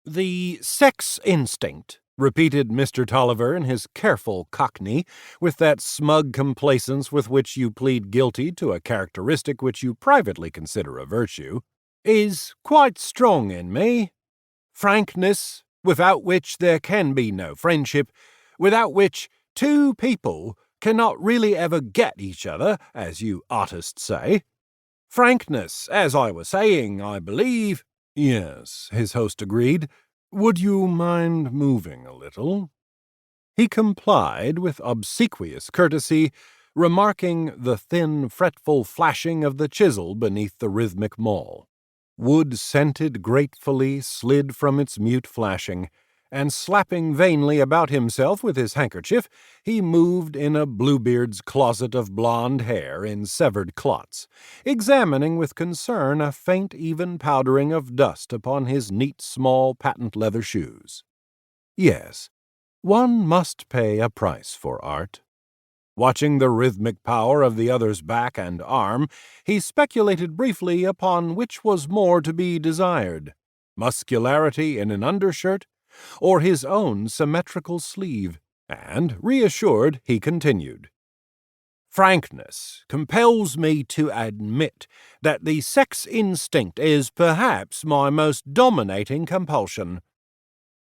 "The sex instinct," repeated Mr. Tolliver in his careful Cockney, with that smug complacence with which you plead guilty to a characteristic which you privately consider a virtue, "is quite strong in me. Frankness, without which there can be no friendship, without which two people cannot really ever get each other, as you artists say. Frankness, as I was saying, I believe—" "Yes," his host agreed. "Would you mind moving a little?" He complied with obsequious courtesy, remarking the thin, fretful flashing of the chisel beneath the rhythmic maul. Wood scented gratefully slid from its mute flashing, and slapping vainly about himself with his handkerchief, he moved in a Bluebeard's closet of blonde hair in severed clots, examining with concern a faint even powdering of dust upon his neat small patent leather shoes. Yes, one must pay a price for art. Watching the rhythmic power of the other's back and arm, he speculated briefly upon which was more to be desired, muscularity in an undershirt, or his own symmetrical sleeve, and, reassured, he continued. "Frankness compels me to admit that the sex instinct is perhaps my most dominating compulsion."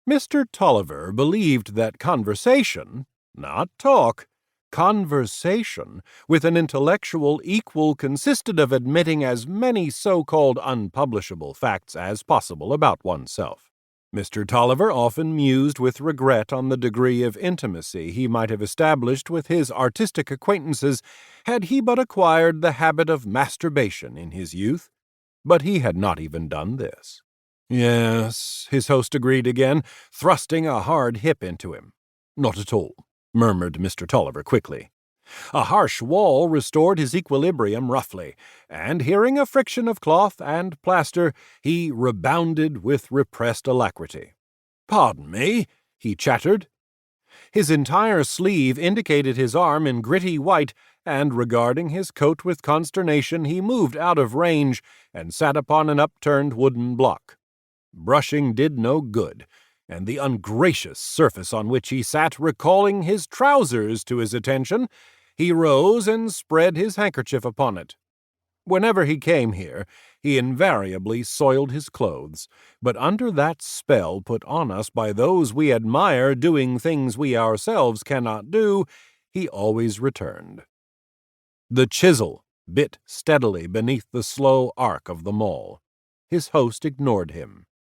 Mr. Tolliver believed that conversation, not talk, conversation with an intellectual equal consisted of admitting as many so-called unpublishable facts as possible about oneself. Mr. Tolliver often mused with regret on the degree of intimacy he might have established with his artistic acquaintances had he but acquired the habit of masturbation in his youth. But he had not even done this. "Yes," his host agreed again, thrusting a hard hip into him. "Not at all," murmured Mr. Tolliver quickly. A harsh wall restored his equilibrium roughly, and hearing a friction of cloth and plaster, he rebounded with repressed alacrity. "Pardon me," he chattered. His entire sleeve indicated his arm in gritty white, and regarding his coat with consternation, he moved out of range and sat upon an upturned wooden block. Brushing did no good, and the ungracious surface on which he sat recalling his trousers to his attention, he rose and spread his handkerchief upon it. Whenever he came here, he invariably soiled his clothes, but under that spell put on us by those we admire doing things we ourselves cannot do, he always returned. The chisel bit steadily beneath the slow arc of the maul. His host ignored him.